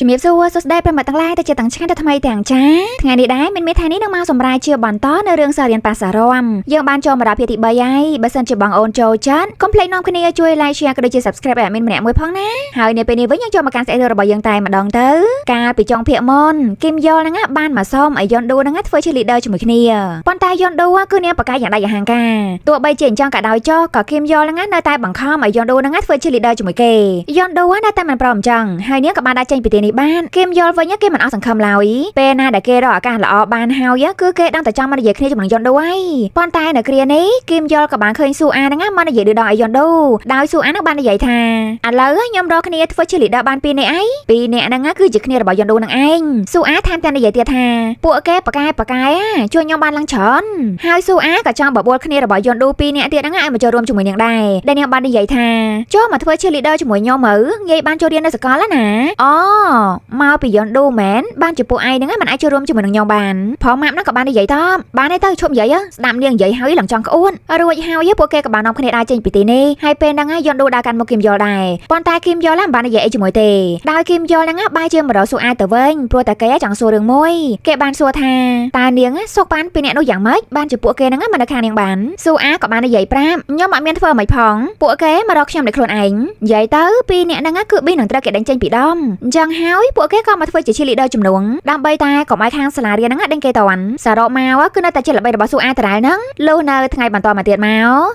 ជំរាបសួរសួស្តីប្រិមត្តទាំងឡាយទៅជាទាំងឆ្ងាយទៅថ្មីទាំងចាថ្ងៃនេះដែរមានថ្ងៃនេះនឹងមកសម្រាប់ជាបន្តនៅរឿងសារៀនប៉ាសារ៉មយើងបានចូលមកដល់ភាគទី3ហើយបើសិនជាបងអូនចូលចាត់កុំភ្លេចនាំគ្នាជួយ like share ក៏ដូចជា subscribe ឲ្យមានម្នាក់មួយផងណាហើយនៅពេលនេះវិញយើងចូលមកកាន់ស្អីរបស់យើងតែម្ដងទៅកាលពីចុងភាគមុនគឹមយ៉លហ្នឹងបានមកសុំឲ្យយន់ឌូហ្នឹងធ្វើជា leader ជាមួយគ្នាប៉ុន្តែយន់ឌូគឺនាងប្រកាសយ៉ាងដាច់អហង្ការទោះបីជាអញ្ចឹងក៏ដោយចុះក៏គឹមយ៉លហ្នឹងនៅតែបង្ខំឲ្យយន់ឌូហ្នឹងធ្វើជា leader ជាមួយគេយន់ឌូនៅតែមិនព្រមអញ្ចឹងហើយនាងក៏បានដាក់ចេញពីទីនេះបានគឹមយ៉លវិញគេមិនអស់សង្ឃឹមឡើយពេលណាដែលគេរកឱកាសល្អបានហើយគឺគេដឹងតែចង់មកនិយាយគ្នាជាមួយយន់ឌូហើយប៉ុន្តែនៅគ្រានេះគឹមយ៉លក៏បានឃើញស៊ូអាហ្នឹងមកនិយាយដល់ឲ្យយន់ឌូដោយស៊ូអាហ្នឹងបាននិយាយថាឥឡូវខ្ញុំរកគ្នាធ្វើជា leader បាន2នាក់អី2នាក់ហ្នឹងគឺជាគ្នារបស់យន់ឌូហ្នឹងឯងស៊ូអាថែមទាំងនិយាយទៀតថាពួកគេប៉កែជួយខ្ញុំបានឡើងច្រើនហើយស៊ូអាក៏ចង់បបួលគ្នារបស់យន់ឌូ2នាក់ទៀតហ្នឹងឲ្យមកចូលរួមជាមួយនាងដែរដែលនាងបាននិយាយថាចូលមកធ្វើជា leader ជាមួយខ្ញុំមើលងាយបានចូលរៀននៅសាកលណាអូមកពីយន់ឌូមែនបានជាពួកឯងហ្នឹងមិនអាចចូលរួមជាមួយនឹងខ្ញុំបានផងម៉ាប់ហ្នឹងក៏បាននិយាយតបបានទេទៅឈប់និយាយស្ដាប់នាងនិយាយហើយឡើងចង់ក្អួនរួចហើយពួកគេក៏បាននាំគ្នាដើរចេញពីទីនេះហើយពេលហ្នឹងយន់ឌូដើរកាន់មុខគឹមយ៉លដែរប៉ុន្តែគឹមយ៉លមិនបាននិយាយអីជាមួយទេដោយគឹមយ៉លហ្នឹងបែរជាមករកស៊ូអាទៅវិញព្រោះតែគេចង់សួររឿងមួយគេបានសួរថាតើនាងសុកបានពីអ្នកនោះយ៉ាងម៉េចបានជាពួកគេហ្នឹងមិននៅខាងនាងបានស៊ូអាក៏បាននិយាយប្រាប់ខ្ញុំអត់មានធ្វើអ្វីផងពួកគេមករកខ្ញុំដោយខ្លួនឯងនិយាយទៅពីអ្នកហ្នឹងគឺប៊ីនឹងត្រូវគេដេញចេញពីដំអញ្ចឹងហើយពួកគេក៏មកធ្វើជា leader ជំនួងដើម្បីតែកុំឲ្យខាងសាលារៀនហ្នឹងដេញគេតន់សរុបមកគឺនៅតែជាល្បិចរបស់ស៊ូអាតារ៉ែលហ្នឹងលុះនៅថ្ងៃបន្តមកទៀតម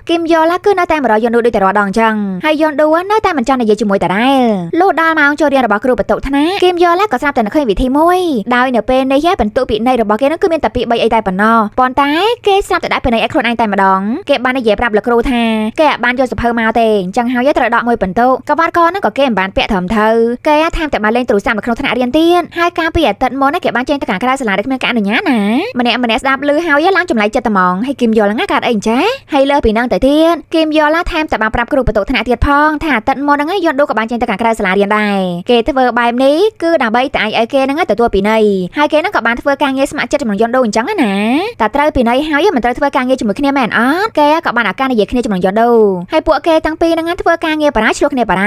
កគឹមយ៉លគឺនៅតែមករកយន់ឌូដូចតែរាល់ដងអញ្ចឹងហើយយន់ឌូនៅតែមិនចង់និយាយជាមួយតារ៉ែលលុះដល់ម៉ោងចូលរៀនរបស់គ្រូបន្ទុកថ្នាក់គឹមយ៉លក៏ស្រាប់តែនឹកឃើញវិធីមួយដោយនៅពេលនេះបន្ទុកពិន័យរបស់គេហ្នឹងគឺមានតែពី3អីតែប៉ុណ្ណោះប៉ុន្តែគេស្រាប់តែដាក់ពិន័យឲ្យខ្លួនឯងតែម្ដងគេបាននិយាយប្រាប់លោកគ្រូថាគេអាចបានយកសភៅមកទេអញ្ចឹងហើយត្រូវដកមួយបន្ទុកកវ៉ាត់កហ្នឹងក៏គេមិនបានពាក់ត្រឹមត្រូវគេថែមតែបានលេងទូរស័ព្ទនៅក្នុងថ្នាក់រៀនទៀតហើយកាលពីអាទិត្យមុនគេបានចេញទៅខាងក្រៅសាលាដោយគ្មានការអនុញ្ញាតណាម្នាក់ស្ដាប់ឮហើយឡើងចម្លែកចិត្តត្មងហើយគឹមយ៉លហ្នឹងកើតអីអញ្ចាហើយលើពីហ្នឹងទៅទៀតគឹមយ៉លថែមតែបានប្រាប់គ្រូបន្ទុកថ្នាក់ទៀតផងថាអាទិត្យមុនហ្នឹងយន់ឌូក៏បានចេញទៅខាងក្រៅសាលារៀនដែរគេធ្វើបែបនេះគឺដើម្បីតែឲ្យគេហ្នឹងទទួលពិន័យហើយគេហ្នឹងក៏បានធ្វើការងារស្ម័គ្រចិត្តជាមួយយន់ឌូអញ្ចឹងណាតែត្រូវពិន័យហើយមិនត្រូវធ្វើការងារជាមួយគ្នាមែនអត់គេក៏បានឱកាសនិយាយគ្នាជាមួយយន់ឌូហើយពួកគេទាំងពីរហ្នឹងធ្វើការងារបរាឆ្លោះគ្នាបរ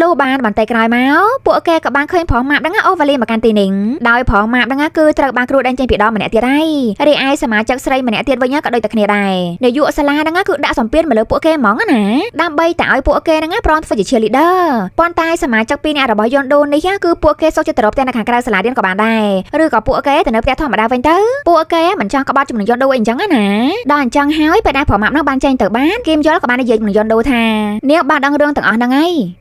ាលុះបានបន្តិចក្រោយមកពួកគេក៏បានឃើញប្រុសម៉ាប់ហ្នឹងអូវ៉ាលីមកកាន់ទីនេះដោយប្រុសម៉ាប់ហ្នឹងគឺត្រូវបានគ្រូដេញចេញពីដងម្នាក់ទៀតហើយរីឯសមាជិកស្រីម្នាក់ទៀតវិញក៏ដូចតែគ្នាដែរនាយកសាលាហ្នឹងគឺដាក់សម្ពាធមកលើពួកគេហ្មងណាដើម្បីតែឲ្យពួកគេហ្នឹងព្រមធ្វើជា cheerleader ប៉ុន្តែសមាជិកពីរនាក់របស់យន់ឌូនេះគឺពួកគេសុខចិត្តទៅរកផ្ទះនៅខាងក្រៅសាលារៀនក៏បានដែរឬក៏ពួកគេទៅនៅផ្ទះធម្មតាវិញទៅពួកគេមិនចង់ក្បត់ជាមួយយន់ឌូអីអញ្ចឹងណាដល់អញ្ចឹងហើយពេលដែលប្រុសម៉ាប់ហ្នឹងបានចេញទៅបានគឹមយ៉លក៏បាននិយាយជាមួយយន់ឌូថានាងបានដឹងរឿងទាំងអស់ហ្នឹងហើ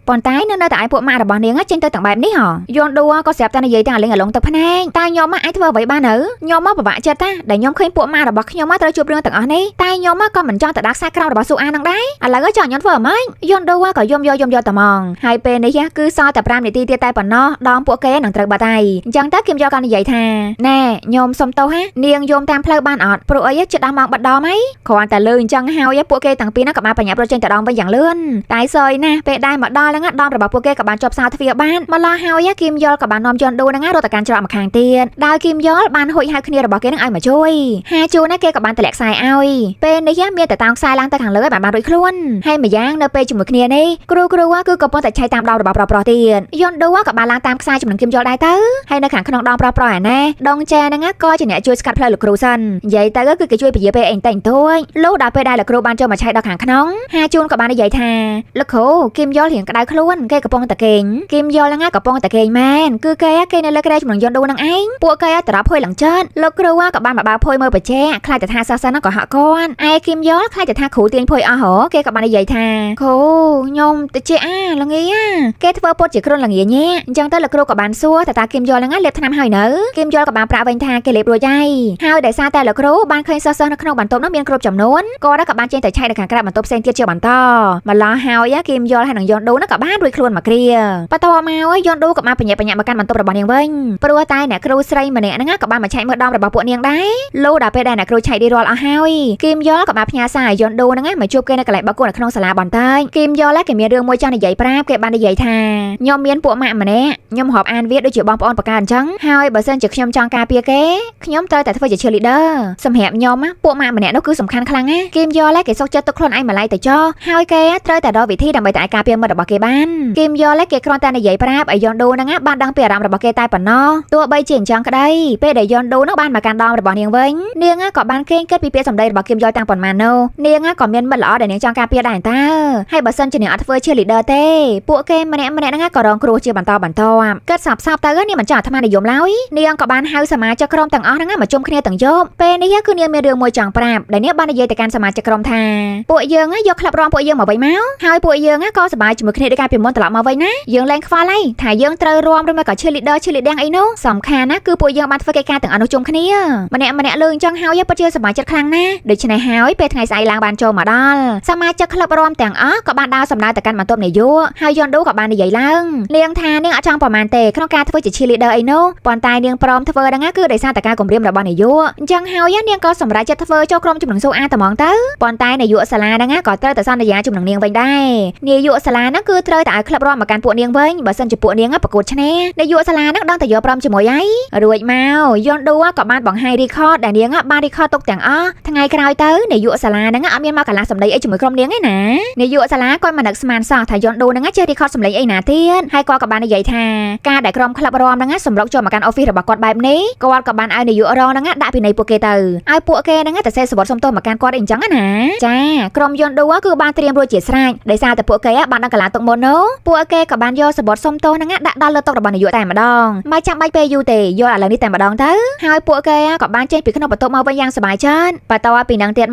យប៉ុន្តែនៅតែឲ្យពួកម៉ាក់របស់នាងចេញទៅទាំងបែបនេះហ៎យន់ឌូក៏ស្រាប់តែនិយាយទាំងអាលិងអាឡុងទឹកភ្នែកតែខ្ញុំអាចធ្វើអ្វីបានទៅខ្ញុំមកពិបាកចិត្តតាដែលខ្ញុំឃើញពួកម៉ាក់របស់ខ្ញុំត្រូវជួបរឿងទាំងអស់នេះតែខ្ញុំក៏មិនចង់ទៅដាក់ខ្សែក្រោមរបស់ស៊ូអាហ្នឹងដែរឥឡូវចង់ខ្ញុំធ្វើអ្ម៉េចយន់ឌូក៏យំយកតែហ្មងហើយពេលនេះគឺសល់តែ5នាទីទៀតតែប៉ុណ្ណោះដងពួកគេនឹងត្រូវបាត់ហើយអញ្ចឹងតើគឹមយ៉លក៏និយាយថាណែខ្ញុំសុំទោសនាងយំតាមផ្លូវបានអត់ព្រោះអីជិតដល់ម៉ោងបាត់ដមហីគ្រាន់តែលើអញ្ចឹងហើយពួកគេទាំងពីរហ្នឹងក៏បានបញ្ញាប្រចេញទៅដងវិញយ៉ាងលឿនតែសយណាពេលដែលមកដល់ហ្នឹងដងរបស់ពួកគេក៏បានជាប់សាទ្វារបានមកឡោះហើយគឹមយ៉លក៏បាននាំយន់ឌូហ្នឹងរត់ទៅកាន់ច្រកម្ខាងទៀតដោយគឹមយ៉លបានហួចហៅគ្នារបស់គេហ្នឹងឲ្យមកជួយហាជួនណាគេក៏បានតម្លាក់ខ្សែឲ្យពេលនេះមានតែតោងខ្សែឡើងទៅខាងលើឲ្យបានរួចខ្លួនហើយម្យ៉ាងនៅពេលជាមួយគ្នានេះគ្រូគឺកំពុងតែឆៃតាមដងរបស់ប្រុសទៀតយន់ឌូក៏បានឡើងតាមខ្សែជាមួយគឹមយ៉លដែរទៅហើយនៅខាងក្នុងដងប្រុសឯណែដងចែហ្នឹងក៏ជាអ្នកជួយស្កាត់ផ្លូវលោកគ្រូសិននិយាយទៅគឺគេជួយពជាពេលអេងតែងទួយលុះដល់ពេលដែលលោកគ្រូបានចូលមកឆៃដល់ខាងក្នុងហាជួនក៏បាននិយាយថាលោកគ្រូគឹមយ៉លរៀងក្តៅខ្លួនគេកំពុងតែគេងគឹមយ៉លហ្នឹងកំពុងតែគេងមែនគឺគេនៅលើក្រែជាមួយយន់ឌូហ្នឹងឯងពួកគេត្រប់ភួយឡើងចិត្តលោកគ្រូក៏បានមកបើភួយមើលបច្ចេកខ្លាចតែថាសាសនាក៏ហាក់គាត់ឯគឹមយ៉លខ្លាចតែថាគ្រូទាញភួយអស់ហ៎គេក៏បាននិយាយថាគ្រូខ្ញុំទៅជាល្ងាគេធ្វើពុតជាគ្រុនល្ងាញ៉ែអញ្ចឹងទៅលោកគ្រូក៏បានសួរតាគឹមយ៉លហ្នឹងលេបថ្នាំហើយនៅគឹមយ៉លក៏បានប្រាប់វិញថាគេលេបរួចហើយដោយសារតែលោកគ្រូបានឃើញសិស្សនៅក្នុងបន្ទប់នោះមានគ្រប់ចំនួនគាត់ក៏បានចេញទៅឆែកនៅខាងក្រៅបន្ទប់ផ្សេងទៀតជាបន្តម្ល៉េះហើយគឹមយ៉លហើយនឹងយន់ឌូក៏បានរួចខ្លួនមកគ្រាបន្តមកយន់ឌូក៏បានបញ្ញាមកកាន់បន្ទប់របស់នាងវិញព្រោះតែអ្នកគ្រូស្រីម្នាក់ហ្នឹងក៏បានមកឆែកមើលដងរបស់ពួកនាងដែរលុះដល់ពេលដែលអ្នកគ្រូឆែកđiរាល់អស់ហើយគឹមយ៉លក៏បានផ្ញើសារឲ្យយន់ឌូហ្នឹងមកជួបគេនៅកន្លែងបោកគោនៅក្នុងសាលាបន្តិចគឹមយ៉លគេមានរឿងមួយចង់និយាយប្រាប់គេបាននិយាយថាខ្ញុំមានពួកម៉ាក់ម្នាក់ខ្ញុំរាប់អានវាដូចជា ជាបងប្អូនបកាអញ្ចឹងហើយបើសិនជាខ្ញុំចង់ការពារគេខ្ញុំត្រូវតែធ្វើជា cheerleader សម្រាប់ខ្ញុំពួកម៉ាក់ម្នាក់នោះគឺសំខាន់ខ្លាំងណាស់គេយល់តែគេសុខចិត្តទុកខ្លួនឯងម្ល៉េះទៅចោះហើយគេត្រូវតែរកវិធីដើម្បីតែការពារមិត្តរបស់គេបានគេយល់តែគេគ្រាន់តែនិយាយប្រាប់ឲ្យយន់ដូហ្នឹងបានដឹងពីអារម្មណ៍របស់គេតែប៉ុណ្ណោះទោះបីជាអញ្ចឹងក្តីពេលដែលយន់ដូនោះបានមកកាន់ដងរបស់នាងវិញនាងក៏បានគេងគិតពីពាក្យសម្ដីរបស់គឹមយល់តាំងប៉ុន្មាននោះនាងក៏មានមិត្តល្អដែលនាងចង់ការពារដែរតើហើយបើសិនជានាងអត់ធ្វើ cheerleader ទេពួកគេម្នាក់ហ្នឹងក៏រងគ្រោះជាបន្តគិតសាប់ទៅនាងមិនចង់អាត្មានិយមឡើយនាងក៏បានហៅសមាជិកក្រុមទាំងអស់ហ្នឹងមកជុំគ្នាទាំងយប់ពេលនេះគឺនាងមានរឿងមួយចង់ប្រាប់ដែលនាងបាននិយាយទៅកាន់សមាជិកក្រុមថាពួកយើងយកក្លឹបរំពួកយើងមកវិញមកហើយពួកយើងក៏សប្បាយជាមួយគ្នាដូចកាលពីមុនត្រឡប់មកវិញណាយើងលែងខ្វល់ហើយថាយើងត្រូវរំឬមកក៏ cheerleader អីនោះសំខាន់ណាគឺពួកយើងបានធ្វើកិច្ចការទាំងអស់នោះជុំគ្នាម្នាក់លើអញ្ចឹងហើយពិតជាសប្បាយចិត្តខ្លាំងណាស់ដូច្នេះហើយពេលថ្ងៃស្អែកឡើងបានចូលមកដល់សមាជិកក្លឹបរំទាំងអស់ក៏បានដើរសម្ដៅទៅកាន់បន្ទប់នាយកហើយយន់ដូក៏បាននិយាយឡើងនាងថានាងអត់ចង់ប្រមាណទេក្នុងការធ្វើជា cheerleader អីនោះប៉ុន្តែនាងព្រមធ្វើហ្នឹងគឺដោយសារតែការគម្រាមរបស់នាយកអញ្ចឹងហើយនាងក៏សម្រេចចិត្តធ្វើចូលក្រុមជំនុំស៊ូអាតែហ្មងទៅប៉ុន្តែនាយកសាលាហ្នឹងក៏ត្រូវតែសន្យាជំនុំនាងវិញដែរនាយកសាលាហ្នឹងគឺត្រូវតែឲ្យក្លឹបរំមកកាន់ពួកនាងវិញបើសិនជាពួកនាងប្រកួតឈ្នះនាយកសាលាហ្នឹងដឹងតែយកព្រមជាមួយហើយរួចមកយន់ដូក៏បានបង្ហាញ record ដែលនាងបាន record ទុកទាំងអស់ថ្ងៃក្រោយទៅនាយកសាលាហ្នឹងអត់មានមកកន្លះសម្ដីអីជាមួយក្រុមនាងទេណានាយកសាលាគាត់មិននឹកស្មានសោះថាយន់ដូហ្នឹងចេះ record សម្លេងអីណាទៀតហើយគាត់ក៏បាននិយាយថាការដែលក្រុមក្លឹបរំហ្នឹងសម្រុកចូលមកកាន់ office របស់គាត់បែបនេះគាត់ក៏បានឲ្យនាយករងហ្នឹងដាក់ពិន័យពួកគេទៅឲ្យពួកគេហ្នឹងតែសេសវត្តសុំទោសមកកាន់គាត់អីចឹងណាចាក្រុមយន់ដូគឺបានត្រៀមរួចជាស្រេចដោយសារតែពួកគេបានដឹងកន្លះទុកមុននោះពួកគេក៏បានយកសវត្តសុំទោសហ្នឹងដាក់ដល់លើតុរបស់នាយកតែម្ដងមិនចាំបាច់ពេលយូរទេយកឥឡូវនេះតែម្ដងទៅហើយពួកគេក៏បានចេញពីក្នុងបន្ទប់មកវិញយ៉ាងសប្បាយចិត្តបន្ទាប់ពីនឹងទៀតម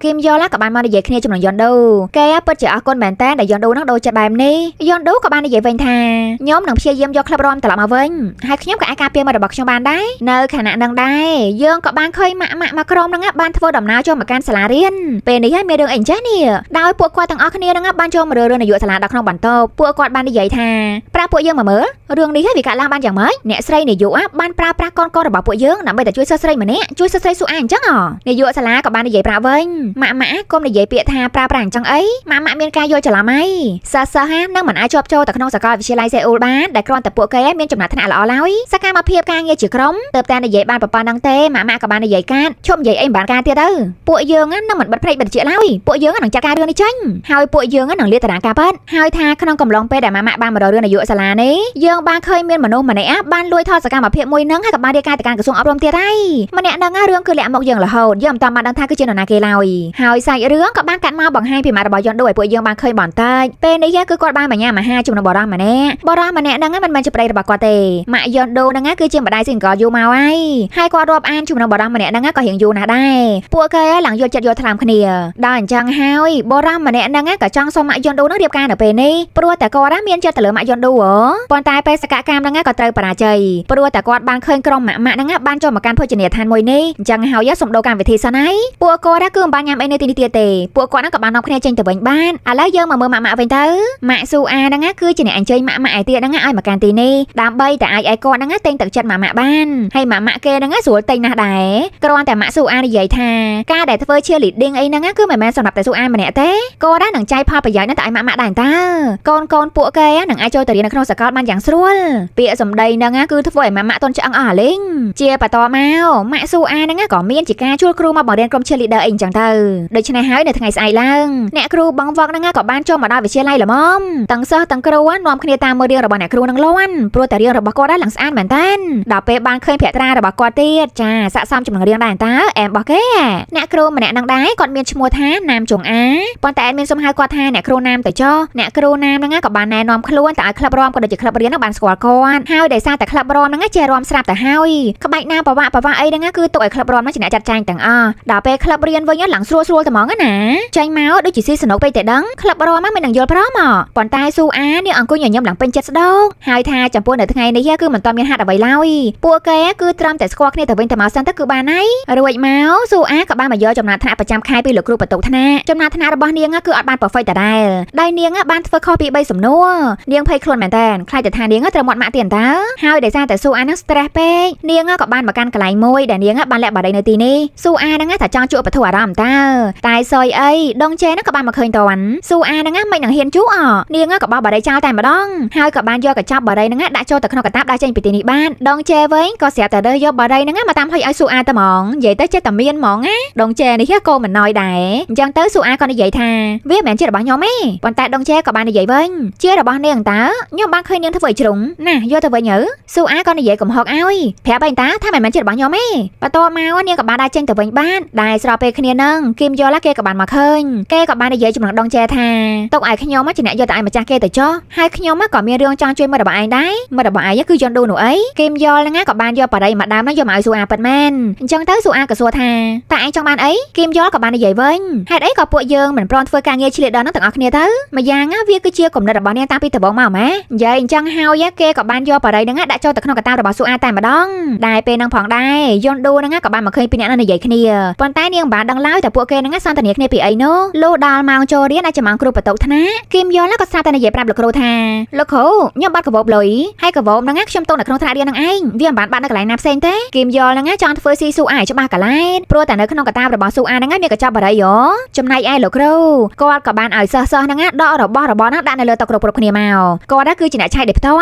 កគឹមយល់ក៏បានមកនិយាយគ្នាជាមួយយន់ដូគេពិតជាអរគុណមែនតើដែលយន់ដូហ្នឹងដូរចិត្តបែបនេះយន់ដូក៏បាននិយាយវិញថាខ្ញុំនឹងព្យាយាមយកក្លឹបរំត្រឡប់មកវិញហើយខ្ញុំក៏អាចការពារមិត្តរបស់ខ្ញុំបានដែរនៅខណៈនឹងដែរយើងក៏បានឃើញម៉ាក់មកក្រុមហ្នឹងបានធ្វើដំណើរចូលមកកាន់សាលារៀនពេលនេះហើយមានរឿងអីចាស់នេះដោយពួកគាត់ទាំងអស់គ្នាហ្នឹងបានចូលមករឿងនាយកសាលាដល់ក្នុងបន្ទប់ពួកគាត់បាននិយាយថាប្រាប់ពួកយើងមកមើលរឿងនេះហើយវាកើតឡើងបានយ៉ាងម៉េចអ្នកស្រីនាយកបានប្រើប្រាស់កូនរបស់ពួកយើងដើម្បីតែជួយសិស្សស្រីម្នាក់ជួយសិស្សស្រីស៊ូអាអញ្ចឹងនាយកសាលាក៏បាននិយាយប្រាប់វិញម៉ាក់កុំនិយាយពាក្យថាប្រើប្រាស់អញ្ចឹងអីម៉ាក់មានការយល់ច្រឡំហើយសិស្សនឹងមិនអាចជាប់ចូលទៅក្នុងសាកលវិទ្យាល័យសេអ៊ូលបានដែលគ្រាន់តែពួកគេមានចំណាត់ថ្នាក់ល្អឡើយសកម្មភាពការងារជាក្រុមទើបតែនិយាយបានប៉ុណ្ណឹងទេម៉ាក់ក៏បាននិយាយកាត់ឈប់និយាយអីមិនបានការទៀតទៅពួកយើងនឹងមិនបិទភ្នែកបិទជាឡើយពួកយើងនឹងចាត់ការរឿងនេះចេញហើយពួកយើងនឹងលាតត្រដាងការពិតហើយថាក្នុងកំឡុងពេលដែលម៉ាក់បានមករករឿងនាយកសាលានេះយើងបានឃើញមានមនុស្សម្នាក់បានលួចថតសកម្មភាពមួយនឹងហើយក៏បានរាយការណ៍ទៅកាន់ក្រសួងអប់រំទៀតហើយម្នាក់ហ្នឹងរឿងគឺលាក់មកយើងរហូតយើងមិនតាមបានដឹងថាគឺជានរណាគេឡើយហើយសាច់រឿងក៏បានកាត់មកបង្ហាញពីម៉ាក់របស់យន់ដូឲ្យពួកយើងបានឃើញបន្តិចពេលនេះគឺគាត់បានបញ្ញាមហាជំនុំបរិសម្នាក់ហ្នឹងមិនមែនជាប្តីរបស់គាត់ទេម៉ាក់យន់ដូហ្នឹងគឺជាម្ដាយ single យូរមកហើយគាត់រាប់អានជំនុំបរិសម្នាក់ហ្នឹងក៏រៀងយូរណាស់ដែរពួកគេឡើងយកចិត្តយកថ្លើមគ្នាដល់អញ្ចឹងហើយបរិសម្នាក់ហ្នឹងក៏ចង់សុំម៉ាក់យន់ដូហ្នឹងរៀបការនៅពេលនេះព្រោះតែគាត់មានចិត្តទៅលើម៉ាក់យន់ដូប៉ុន្តែបេសកកម្មហ្នឹងក៏ត្រូវបរាជ័យព្រោះតែគាត់បានឃើញក្រុមម៉ាក់ហ្នឹងបានចូលមកកាន់ភោជនីយដ្ឋានមួយនេះអញ្ចឹងហើយសុំដូរកម្មវិធីសិនហើយពួកគាត់គឺមិនបានញ៉ាំអីនៅទីនេះទៀតទេពួកគាត់ហ្នឹងក៏បាននាំគ្នាចេញទៅវិញបានឥឡូវយើងមកមើលម៉ាក់វិញទៅម៉ាក់ស៊ូអាហ្នឹងគឺជាអ្នកអញ្ជើញម៉ាក់ឯទៀតហ្នឹងឲ្យមកកាន់ទីនេះដើម្បីតែអាចឲ្យគាត់ហ្នឹងទិញទឹកចិត្តម៉ាក់បានហើយម៉ាក់គេហ្នឹងស្រួលទិញណាស់ដែរគ្រាន់តែម៉ាក់ស៊ូអានិយាយថាការដែលធ្វើជា leading អីហ្នឹងគឺមិនមែនសម្រាប់តែស៊ូអាម្នាក់ទេគាត់នឹងចែកផលប្រយោជន៍ហ្នឹងទៅឲ្យម៉ាក់ដែរតើកូនពួកគេនឹងអាចចូលទៅរៀននៅក្នុងសាកលបានយ៉ាងស្រួលពាក្យសម្ដីហ្នឹងគឺធ្វើឲ្យម៉ាក់តន់ឆ្អឹងអស់អាលេងជាបន្តមកម៉ាក់ស៊ូអាហ្នឹងក៏មានជាការជួលគ្រូមកបង្រៀនក្រុម cheerleader អីអញ្ចឹងទៅដូច្នេះហើយនៅថ្ងៃស្អែកឡើងអ្នកគ្រូបងវឹកហ្នឹងក៏បានចូលមកដល់វិទ្យាល័យល្មមទាំងសិស្សទាំងគ្រូនាំគ្នាតាមមើលរៀងរបស់អ្នកគ្រូនឹងលាន់ព្រោះតែរៀងរបស់គាត់ឡើងស្អាតមែនតើដល់ពេលបានឃើញភក្ត្រារបស់គាត់ទៀតចាស័ក្តិសមជាមួយរៀងដែរតើអែមរបស់គេអ្នកគ្រូម្នាក់នឹងដែរគាត់មានឈ្មោះថាណាមចុងអាប៉ុន្តែអែមមានសុំហៅគាត់ថាអ្នកគ្រូណាមទៅចុះអ្នកគ្រូណាមហ្នឹងក៏បានណែនាំខ្លួនតែឲ្យក្លឹបរំក៏ដូចជាក្លឹបរៀនហ្នឹងបានស្គាល់គាត់ហើយដោយសារតែក្លឹបរំហ្នឹងចេះរំស្រាប់ទៅហើយក្បាច់ណាប្រវត្តិអីហ្នឹងគឺទុកឲ្យក្លឹបរំហ្នឹងជាអ្នកចាត់ចែងទាំងអស់ដល់ពេលក្លឹបរៀនវិញឡើងស្រួលតែហ្មងណាចាញ់មកដូចជាស៊ីសនុកពេកតែដឹងក្លឹបរំហ្នឹងមិននឹងយល់ព្រមប៉ុន្តែស៊ូអានេះអង្គុយញញឹមឡើងពេញចិត្តស្ដោកហើយថាចំពោះនៅថ្ងៃនេះគឺមិនទាន់មានហាត់អ្វីឡើយពួកគេគឺត្រឹមតែស្គាល់គ្នាទៅវិញទៅមកសិនទៅគឺបានហើយរួចមកស៊ូអាក៏បានមកយកចំណាត់ថ្នាក់ប្រចាំខែពីលោកគ្រូបន្ទុកថ្នាក់ចំណាត់ថ្នាក់របស់នាងគឺអត់បាន perfect ដដែលដៃនាងបានធ្វើខុសពី3សំណួរនាងភ័យខ្លួនមែនតើខ្លាចតែថានាងត្រូវមាត់ម៉ាក់ទៀតតើហើយដោយសារតែស៊ូអានឹង stress ពេកនាងក៏បានមកកាន់កន្លែងមួយដែលនាងបានលាក់បារីនៅទីនេះស៊ូអានឹងថាចង់ជួបបធូរអារម្មណ៍តើតែសយអីដងចេនឹងក៏បានមកឃើញតន់ស៊ូអានឹងមិននឹងហ៊ានជួនាងក៏បោះបារីចោលតែម្ដងហើយក៏បានយកកញ្ចប់បារីនឹងដាក់ច ចូលទៅក្នុងកតាបដើរចេញពីទីនេះបានដងជេវិញក៏ស្រាប់តែរើសយកបារីហ្នឹងមកតាមហុយឲ្យស៊ូអាទៅហ្មងនិយាយទៅចិត្តតែមានហ្មងណាដងជេនេះក៏មិនណយដែរអញ្ចឹងទៅស៊ូអាក៏និយាយថាវាមិនមែនជារបស់ខ្ញុំទេប៉ុន្តែដងជេក៏បាននិយាយវិញជារបស់នាងតើខ្ញុំបានឃើញនាងធ្វើឲ្យជ្រុងណាយកទៅវិញទៅស៊ូអាក៏និយាយកំហុកឲ្យប្រាប់ឯងតើថាមិនមែនជារបស់ខ្ញុំទេបន្ទាប់មកនាងក៏បានដើរចេញទៅវិញបានដែរស្របពេលគ្នានឹងគីមយល់គេក៏បានមកឃើញគេក៏បាននិយាយជាមួយនឹងដងជេថាទុកឲ្យខ្ញុំជាអ្នកយកទៅឲ្យម្ចាស់គេទៅចុះហើយខ្ញុំក៏មានរឿងចង់ជួយមិត្តរបស់ឯងដែរមិត្តរបស់ឯងគឺយន់ឌូនោះអីគីមយល់ហ្នឹងក៏បានយកបារីម្ដាមហ្នឹងយកមកឲ្យស៊ូអាពិតមែនអញ្ចឹងទៅស៊ូអាក៏សួរថាតើឯងចង់បានអីគីមយល់ក៏បាននិយាយវិញហេតុអីក៏ពួកយើងមិនព្រមធ្វើការងារឆ្លៀតដល់ហ្នឹងទាំងអស់គ្នាទៅម្យ៉ាងវាគឺជាគំនិតរបស់នាងតាំងពីដំបូងមកម៉ែនិយាយអញ្ចឹងហើយគេក៏បានយកបារីហ្នឹងដាក់ចូលទៅក្នុងកតាបរបស់ស៊ូអាតែម្ដងដែរពេលហ្នឹងផងដែរយន់ឌូហ្នឹងក៏បានមកឃើញពីអ្នកហ្នឹងនិយាយគ្នាប៉ុន្តែនាងមិនបានដឹងឡើយតែពួកគេហ្នឹងសន្ទនាគ្នាពីអីនោះលុះដល់ម៉ោងចូលរៀនអាចម៉ោងគ្រូបន្ទប់ថ្នាក់គីមយល់ក៏ស្រាប់តែនិយាយប្រាប់លោកគ្រូថាលោកគ្រូខ្ញុំបាត់កបោបលុយហើយកបោបហ្នឹងខ្ញុំទុកនៅក្នុងថ្នាក់រៀនហ្នឹងឯងវាមិនបានបាត់នៅកន្លែងណាផ្សេងទេគីមយល់ហ្នឹងចង់ធ្វើស៊ីស៊ូអាច្បាស់កន្លែងព្រោះតែនៅក្នុងកតាបរបស់ស៊ូអាហ្នឹងមានកញ្ចប់បារីយោចំណែកឯលោកគ្រូគាត់ក៏បានឲ្យសិស្សហ្នឹងដករបស់ហ្នឹងដាក់នៅលើតុគ្រប់គ្នាមកគាត់គឺជាអ្នកឆែកដោយផ្ទាល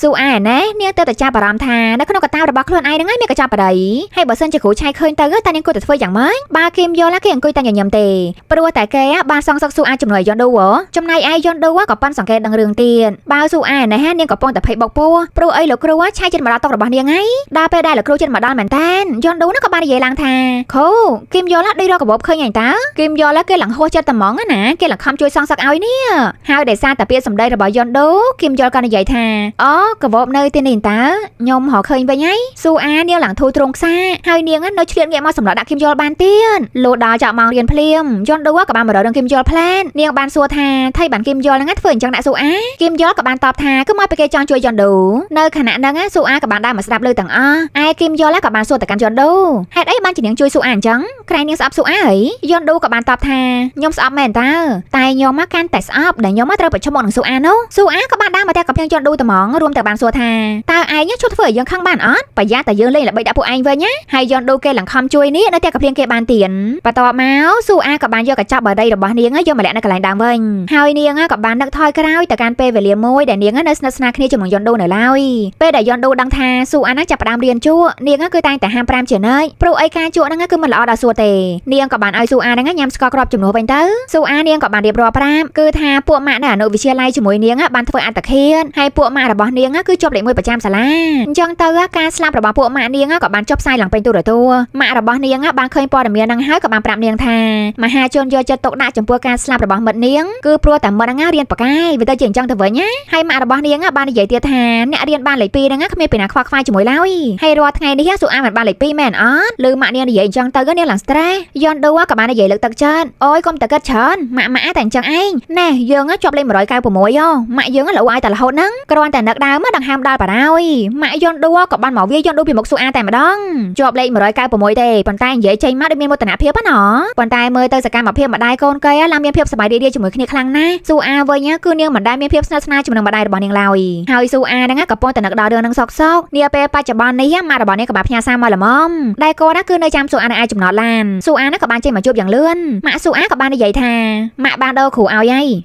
់ស៊ូអាណែនាងទៅតែចាប់អារម្មណ៍ថានៅក្នុងកតាបរបស់ខ្លួនឯងហ្នឹងមានកញ្ចប់បារីហើយបើសិនជាគ្រូឆែកឃើញទៅតែនាងគួរតែធ្វើយ៉ាងម៉េចបើគីមយល់គេអង្គុយតែញញឹមទេព្រោះតែគេបានសងសឹកស៊ូអាជំនួយយន់ឌូចំណែកឯយន់ឌូក៏ប៉ាន់សង្កេតដឹងរឿងទៀតបើស៊ូអាណែនាងកំពុងតែភ័យបោកពោះព្រោះអីលោកគ្រូឆែកចិត្តមកដល់តុរបស់នាងហើយដល់ពេលដែលលោកគ្រូចិត្តមកដល់មែនតានយន់ឌូក៏បាននិយាយឡើងថាគ្រូគីមយល់ដូចរកកបោបឃើញអញតើគីមយល់គេឡើងហួសចិត្តតែហ្មងណាគេឡើងខំជួយសងសឹកឲ្យនេះហើយដោយសារតែពាក្យសម្ដីរបស់យន់ឌូគីមយល់ក៏និយាយថាអូកបោបនៅទីនេះតើខ្ញុំរកឃើញវិញហើយស៊ូអានាងឡើងធូរទ្រង់ខ្សាហើយនាងនៅឆ្លៀតងាកមកសម្រាប់ដាក់គីមយល់បានទៀតលុះដល់ចប់ម៉ោងរៀនភ្លាមយន់ឌូក៏បានមករករឿងគីមយល់ផ្លែននាងបានសួរថាថៃបានគីមយល់ហ្នឹងធ្វើអញ្ចឹងដាក់ស៊ូអាគីមយល់ក៏បានតបថាគឺមកពីគេចង់ជួយយន់ឌូនៅខណៈហ្នឹងស៊ូអាក៏បានដើរមកស្ដាប់លើទាំងអស់ឯគីមយល់ក៏បានសួរទៅកាន់យន់ឌូហេតុអីបានជានាងជួយស៊ូអាអញ្ចឹងក្រែងនាងស្អប់ស៊ូអាអីយន់ឌូក៏បានតបថាខ្ញុំស្អប់មែនតើតែខ្ញុំមកកាន់តែស្អប់ដែលខ្ញុំមកត្រូវប្រឈមមុខនឹងស៊ូអានោះស៊ូអាក៏បានដើរមកតែកំភ្លៀងយន់ឌូត្មងរួមទាំងបានសួរថាតើឯងជួយធ្វើឲ្យយើងខឹងបានអត់ប្រយ័ត្នតែយើងលេងល្បិចដាក់ពួកឯងវិញណាហើយយន់ឌូគេឡើងខំជួយនេះនៅតែកំភ្លៀងគេបានទៀតបន្ទាប់មកស៊ូអាក៏បានយកកញ្ចប់បារីរបស់នាងយកមកលាក់នៅកន្លែងដើមវិញហើយនាងក៏បាននឹកថយក្រោយទៅកាន់ពេលវេលាមួយដែលនាងនៅស្និទ្ធស្នាលគ្នាជាមួយយន់ឌូនៅឡើយពេលដែលយន់ឌូដឹងថាស៊ូអាហ្នឹងចាប់ផ្ដើមរៀនជក់នាងគឺតែងតែហាម5ជានិច្ចព្រោះអីការជក់ហ្នឹងគឺមិនល្អដល់ស៊ូទេនាងក៏បានឲ្យស៊ូអាហ្នឹងញ៉ាំស្ករគ្រាប់ជំនួសវិញទៅស៊ូអានាងក៏បានរៀបរាប់ប្រាប់គឺថាពួកម៉ាក់នៅអនុវិទ្យាល័យជាមួយនាងបានធ្វើអត្តឃាតហើយពួកម៉ាក់របស់នាងគឺជាប់លេខ1ប្រចាំសាលាអញ្ចឹងទៅការស្លាប់របស់ពួកម៉ាក់នាងក៏បានចុះផ្សាយឡើងពេញទូរទស្សន៍ម៉ាក់របស់នាងបានឃើញព័ត៌មានហ្នឹងហើយក៏បានប្រាប់នាងថាមហាជនយកចិត្តទុកដាក់ចំពោះការស្លាប់របស់មិត្តនាងគឺព្រោះតែមិត្តហ្នឹងរៀនបកាយវាទៅជាអញ្ចឹងទៅវិញណាហើយម៉ាក់របស់នាងបាននិយាយទៀតថាអ្នករៀនបានលេខ2ហ្នឹងគ្មានពីណាខ្វល់ខ្វាយជាមួយឡើយហើយរាល់ថ្ងៃនេះស៊ូអាមិនបានលេខ2មែនអត់ឬម៉ាក់នាងនិយាយអញ្ចឹងទៅនាងឡើង stress យន់ឌូក៏បាននិយាយលើកទឹកចិត្តអូយកុំតែគិតច្រើនម៉ាក់តែអញ្ចឹងឯងណែយើងជាប់លេខ196ម៉ាក់យើងលោឲ្យតែរហូតហ្នឹងគ្រាន់តែនឹកដើមដង្ហើមដល់បារហើយម៉ាក់យន់ឌូក៏បានមកវាយន់ឌូពីមុខស៊ូអាតែម្ដងជាប់លេខ196ទេប៉ុន្តែនិយាយចេញមកដូចមានមោទនភាពណាប៉ុន្តែមើលទៅសកម្មភាពម្ដាយកូនគេឡើងមានភាពសប្បាយរីករាយជាមួយគ្នាខ្លាំងណាស់ស៊ូអាវិញគឺនាងមិនដែលមានភាពស្និទ្ធស្នាលជាមួយនឹងម្ដាយរបស់នាងឡើយហើយស៊ូអាហ្នឹងកំពុងតែនឹកដល់រឿងហ្នឹងសោកនាពេលបច្ចុប្បន្ននេះម៉ាក់របស់នាងក៏បានផ្ញើសារមកល្មមដែលគាត់គឺនៅចាំស៊ូអានៅឯចំណតឡានស៊ូអាហ្នឹងក៏បានចេញមកជួបយ៉ាងលឿនម៉ាក់ស៊ូអាក៏បាននិយាយថាម៉ាក់បានដោគ្រូឲ្យ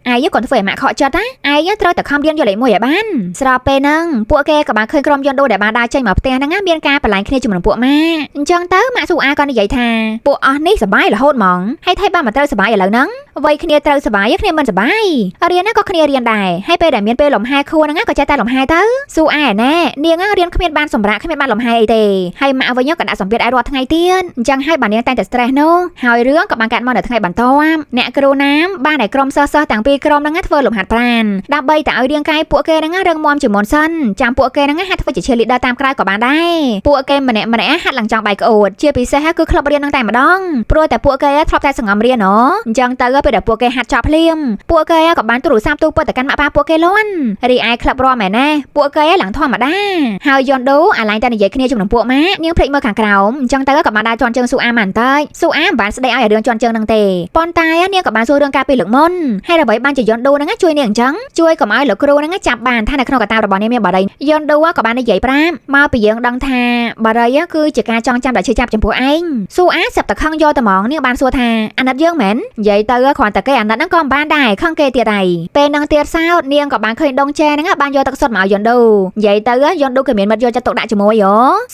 ហើយឯងគាត់ធ្វើឲ្យម៉ាក់ខកចិត្តណាឯងត្រូវតែខំរៀនយកលេខ1ឲ្យបានស្របពេលហ្នឹងពួកគេក៏បានឃើញក្រុមយន់ឌូដែលបានដើរចេញមកផ្ទះហ្នឹងមានការបន្លែងគ្នាជាមួយនឹងពួកម៉ាក់អញ្ចឹងទៅម៉ាក់ស៊ូអាក៏និយាយថាពួកអស់នេះសប្បាយរហូតហ្មងហើយថៃបានមកត្រូវសប្បាយឥឡូវហ្នឹងវ័យគ្នាត្រូវសប្បាយគ្នាមិនសប្បាយរៀនណាក៏គ្នារៀនដែរហើយពេលដែលមានពេលលំហែខួរហ្នឹងក៏ចេះតែលំហែទៅស៊ូអាណែនាងរៀនគ្មានបានសម្រាប់គ្មានបានលំហែអីទេហើយម៉ាក់វិញក៏ដាក់សម្ពាធឲ្យរាល់ថ្ងៃទៀតអញ្ចឹងហើយបាននាងតែងតែ stress នោះហើយរឿងក៏បានកាត់មកនៅថ្ងៃបន្ទាប់អ្នកគ្រូណាមបានឲ្យក្រុមសិស្សទាំងពីរក្រុមហ្នឹងធ្វើលំហាត់ប្រាណដើម្បីតែឲ្យរាងកាយពួកគេហ្នឹងរឹងមាំជាមុនសិនចាំពួកគេហ្នឹងហាត់ធ្វើជា cheerleader តាមក្រៅក៏បានដែរពួកគេម្នាក់ហាត់ឡើងចង់បាយក្អួតជាពិសេសគឺក្លឹបរៀនហ្នឹងតែម្ដងព្រោះតែពួកគេធ្លាប់តែសង្ងំរៀនអញ្ចឹងទៅពេលដែលពួកគេហាត់ចប់ភ្លាមពួកគេក៏បានទូរស័ព្ទទូពទៅកាន់ម៉ាក់ប៉ាពួកគេលន់រីឯក្លឹបរំមែនណាពួកគេឡើងធម្មតាហើយយន់ឌូអាឡែងតែនិយាយគ្នាជាមួយនឹងពួកម៉ាក់នាងភ្លេចមើលខាងក្រោមអញ្ចឹងទៅក៏បានដើរជន់ជើងស៊ូអាម៉ាន់ទៅ ស៊ូអាបានស្ដីឲ្យរឿងជន់ជើងនឹងទេប៉ុន្តែនាងក៏បានសួររឿងការពីលើកមុនហើយដើម្បីបានជាយន់ដូហ្នឹងជួយនាងអញ្ចឹងជួយកុំឲ្យលោកគ្រូហ្នឹងចាប់បានថានៅក្នុងកតារបស់នាងមានបារីយន់ដូក៏បាននិយាយប្រាប់មកពីយើងដឹងថាបារីគឺជាការចងចាំដែលឈឺចាប់ចំពោះឯងស៊ូអាសឹបតខឹងយកតែហ្មងនាងបានសួរថាអាណិតយើងមែននិយាយទៅគ្រាន់តែគេអាណិតហ្នឹងក៏មិនបានដែរខឹងគេទៀតហើយពេលហ្នឹងទៀតសោតនាងក៏បានឃើញដងចែហ្នឹងបានយកទឹកសុទ្ធមកឲ្យយន់ដូនិយាយទៅយន់ដូគឺមានមិត្តយកចិត្តទុកដាក់ជាមួយ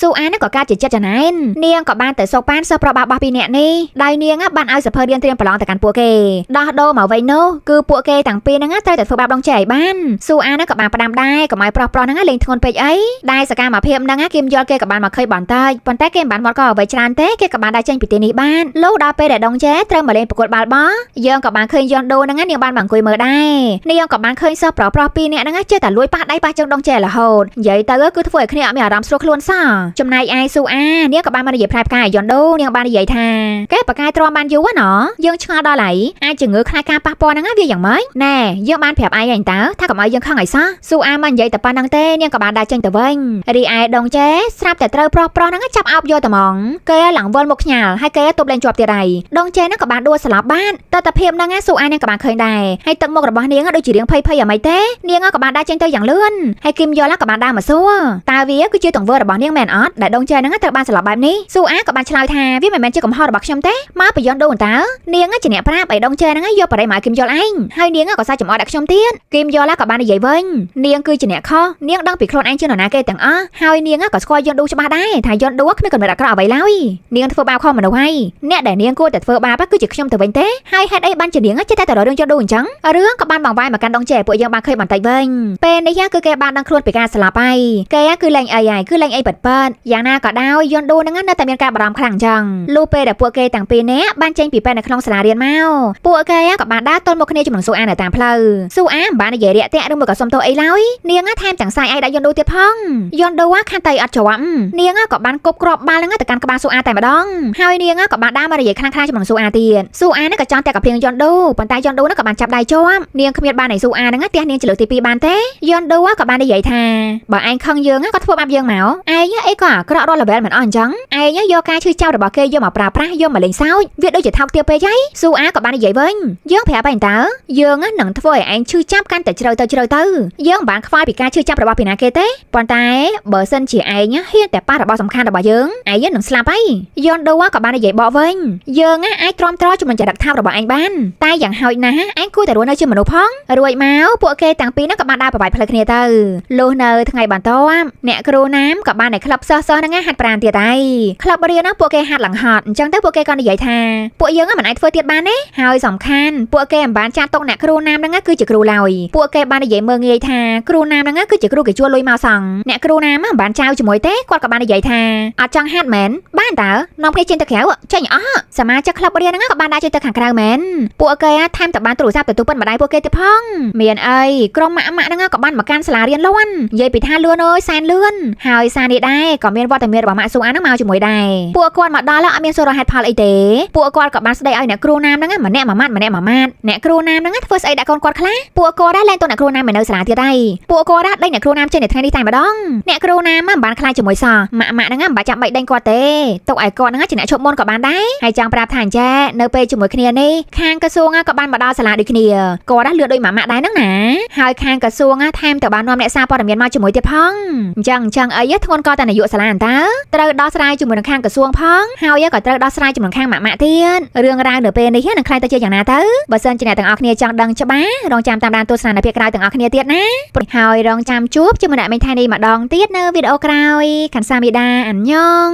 ស៊ូអាហ្នឹងក៏កើតជាចិត្តចំណែននាងក៏បានទៅសោកប៉ានសិស្សប្រុសបាបពីរនាក់នេះដោយនាងបានឲ្យសភើរៀនត្រៀមប្រឡងទៅកាន់ពួកគេដោះដូរមកវិញនោះគឺពួកគេទាំងពីរហ្នឹងត្រូវតែធ្វើបាបដងចែឲ្យបានស៊ូអាហ្នឹងក៏បានផ្ដាំដែរកុំឲ្យប្រុសហ្នឹងលេងធ្ងន់ពេកអីដែលសកម្មភាពហ្នឹងគេមិនយល់គេក៏បានមកឃើញបន្តិចប៉ុន្តែគេមិនបានមកក៏អ្វីច្រើនទេគេក៏បានដែរចេញពីទីនេះបានលុះដល់ពេលដែលដងចែត្រូវមកលេងប្រកួតបាល់បោះយើងក៏បានឃើញយន់ដូហ្នឹងនាងបានមកអង្គុយមើលដែរនាងក៏បានឃើញសិស្សប្រុសពីរនាក់ហ្នឹងចេះតែលួចប៉ះដៃប៉ះជើងដងចែរហូតនិយាយទៅគឺធ្វើឲ្យគ្នាអត់មានអារម្មណ៍ស្រួលខ្លួនសោះចំណែកឯស៊ូអានាងក៏បានមកនិយាយផ្លែផ្កាយយន់ដូនាងបាននិយាយថាគេបកាយទ្រាំបានយូរណាយើងឆ្ងល់ដល់ហើយអាចជំងឺខ្លាចការប៉ះពាល់ហ្នឹងវាយ៉ាងម៉េចណែយើងបានប្រាប់ឯងតើថាកុំឲ្យយើងខឹងឲ្យសោះស៊ូអាមិននិយាយតែប៉ុណ្្នឹងទេនាងក៏បានដើរចេញទៅវិញរីឯដងចែស្រាប់តែត្រូវប្រុសហ្នឹងចាប់អោបយកតែហ្មងគេឡើងវិលមកខ្ញាល់ហើយគេទប់លេងជាប់ទៀតហើយដងចែហ្នឹងក៏បានដួលស្លាប់បានតើតាភាពហ្នឹងស៊ូអានាងក៏បានឃើញដែរហើយទឹកមុខរបស់នាងដូចជារៀងភ័យអ្ហ្មងទេនាងក៏បានដើរចេញទៅយ៉ាងលឿនហើយគឹមយល់ក៏បានដើរមកសួរតើវាគឺជាទង្វើរបស់នាងមែនអត់ដែលដងចែហ្នឹងត្រូវបានស្លាប់បែបនេះស៊ូអាក៏បានឆ្លើយថាវាមិនមែនជាកំហុសរបស់ខ្ញុំទេមកបយន់ដូនតើនាងជាអ្នកប្រាប់ឲ្យដងចែហ្នឹងយកបរិមាណគឹមយល់ឯងហើយនាងក៏សាច់ចំអកដាក់ខ្ញុំទៀតគឹមយល់ក៏បាននិយាយវិញនាងគឺជាអ្នកខុសនាងដឹងពីខ្លួនឯងជានរណាគេទាំងអស់ហើយនាងក៏ស្គាល់យន់ដូច្បាស់ដែរថាយន់ដូគ្មានកំណត់អាក្រក់អ្វីឡើយនាងធ្វើបាបខុសមនុស្សហើយអ្នកដែលនាងគួរតែធ្វើបាបគឺជាខ្ញុំទៅវិញទេហើយហេតុអីបានជានាងចេះតែរករឿងយន់ដូអញ្ចឹងរឿងក៏បានបង្វែរមកកាន់ដងចែពួកយើងបានឃើញបន្តិចវិញពេលនេះគឺគេបានដឹងខ្លួនពីការស្លាប់ហើយគេគឺលេងអីហើយគឺលេងអីប៉ិតយ៉ាងណាក៏ដោយយន់ដូហ្នឹងនៅតែមានការបារម្ភខ្លាំងអញ្ចឹងលុះពេលដែលពួកគេទាំងពីរនាក់បានចេញពីពេទ្យនៅក្នុងសាលារៀនមកពួកគេក៏បានដើរទល់មុខគ្នាជាមួយស៊ូអានៅតាមផ្លូវស៊ូអាមិនបាននិយាយរាក់ទាក់ឬមកក៏សុំទោសអីឡើយនាងថែមទាំងសាយឯដាក់យន់ដូទៀតផងយន់ដូខាងតៃអត់ជាប់នាងក៏បានគប់គ្រាប់បាល់ហ្នឹងទៅកាន់ក្បាលស៊ូអាតែម្ដងហើយនាងក៏បានដើរមកនិយាយខ្លាំងៗជាមួយស៊ូអាទៀតស៊ូអាហ្នឹងក៏ចង់តែកព្រៀងយន់ដូប៉ុន្តែយន់ដូហ្នឹងក៏បានចាប់ដៃជាប់នាងគ្មានបានឲ្យស៊ូអាហ្នឹងទះនាងជាលើកទី2បានទេយន់ដូក៏បាននិយាយថាបើឯងខឹងយើងក៏ធ្វើបាបយើងមកឯងអីក៏អាក្រក់រត់ល្បែលមិនអស់អញ្ចឹងឯងយកការឈឺចាប់របស់គេយកមកប្រើប្រាស់យកមកលេងសើចវាដូចជាថោកទាបពេកហើយស៊ូអាក៏បាននិយាយវិញយើងប្រាប់ឯងតើយើងនឹងធ្វើឲ្យឯងឈឺចាប់កាន់តែជ្រៅទៅយើងមិនបានខ្វាយពីការឈឺចាប់របស់ពីណាគេទេប៉ុន្តែបើសិនជាឯងហ៊ានតែប៉ះរបស់សំខាន់របស់យើងឯងនឹងស្លាប់ហើយយន់ដូក៏បាននិយាយបកវិញយើងអាចទ្រាំទ្រជំនុំចរិតថាបរបស់ឯងបានតែយ៉ាងហោចណាស់ឯងគួរតែរស់នៅជាមនុស្សផងរួចមកពួកគេទាំងពីរហ្នឹងក៏បានដើរប្របាច់ផ្លូវគ្នាទៅលុះនៅថ្ងៃបន្ទាប់អ្នកគ្រូណាមក៏បានឲ្យក្លឹបសិស្សហ្នឹងហាត់ប្រាណទៀតហើយក្លឹបរៀនហ្នឹងពួកគេហាត់ឡើងហត់អញ្ចឹងទៅពួកគេក៏និយាយថាពួកយើងមិនអាចធ្វើទៀតបានទេហើយសំខាន់ពួកគេមិនបានចាត់ទុកអ្នកគ្រូណាមហ្នឹងគឺជាគ្រូឡើយពួកគេបាននិយាយមើលងាយថាគ្រូណាមហ្នឹងគឺជាគ្រូគេជួលលុយមកសង់អ្នកគ្រូណាមមិនបានចៅជាមួយទេគាត់ក៏បាននិយាយថាអត់ចង់ហាត់មែនបានតើនាំគ្នាចេញទៅក្រៅចេញអស់សមាជិកក្លឹបរៀនហ្នឹងក៏បានដើរចេញទៅខាងក្រៅមែនពួកគេថែមតែបានទូរស័ព្ទទៅទូពិនម្ដាយពួកគេទៀតផងមានអីក្រុមម៉ាក់ហ្នឹងក៏បានមកកាន់សាលារៀនលន់និយាយពីថាលឿនអើយសែនលឿនហើយសារនេះដែរក៏មានវត្តមានរបស់ម៉ាក់ស៊ូអាហ្នឹងមកជាមួយដែរពួកគាត់មកដល់អត់មានសូរហេតុផលអីទេពួកគាត់ក៏បានស្ដីឲ្យអ្នកគ្រូណាមហ្នឹងម្នាក់មួយម៉ាត់អ្នកគ្រូណាមហ្នឹងធ្វើស្អីដាក់កូនគាត់ខ្លះពួកគាត់ដែរលែងទៅអ្នកគ្រូណាមនៅសាលាទៀតហើយពួកគាត់ដែរដេញអ្នកគ្រូណាមចេញនៅថ្ងៃនេះតែម្ដងអ្នកគ្រូណាមមិនបានខ្លាចជាមួយសោះម៉ាក់ហ្នឹងមិនបាច់ចាំបាច់ដេញគាត់ទេទុកឲ្យគាត់ហ្នឹងជាអ្នកឈប់មុនក៏បានដែរហើយចង់ប្រាប់ថាអញ្ចេះនៅពេលជាមួយគ្នានេះខាងក្រសួងក៏បានមកដល់សាលាដូចគ្នាគាត់ដែរលឿនដូចម៉ាក់ដែរហ្នឹងណាហើយខាងក្រសួងថែមទៅបាននាំអ្នកសារព័ត៌មានមកជាមួយទៀតផងអញ្ចឹងអីធ្ងន់ក៏តែនាយកសាលាអន្តើត្រូវដោះស្រាយជាមួយនឹងខាងក្រសួងផងហើយក៏ត្រូវដោះស្រាយជាមួយនឹងខាងម៉ាក់ទៀតរឿងរ៉ាវនៅពេលនេះនឹងខ្លាយទៅជាយ៉ាងណាទៅបើសិនជាអ្នកទាំងអស់គ្នាចង់ដឹងច្បាស់រងចាំតាមដានទស្សនានៅភាគក្រោយទាំងអស់គ្នាទៀតណាហើយរងចាំជួបជាមួយអ្នកមេធាវីម្ដងទៀតនៅវីដេអូក្រោយខាន់សាមីដាអានញង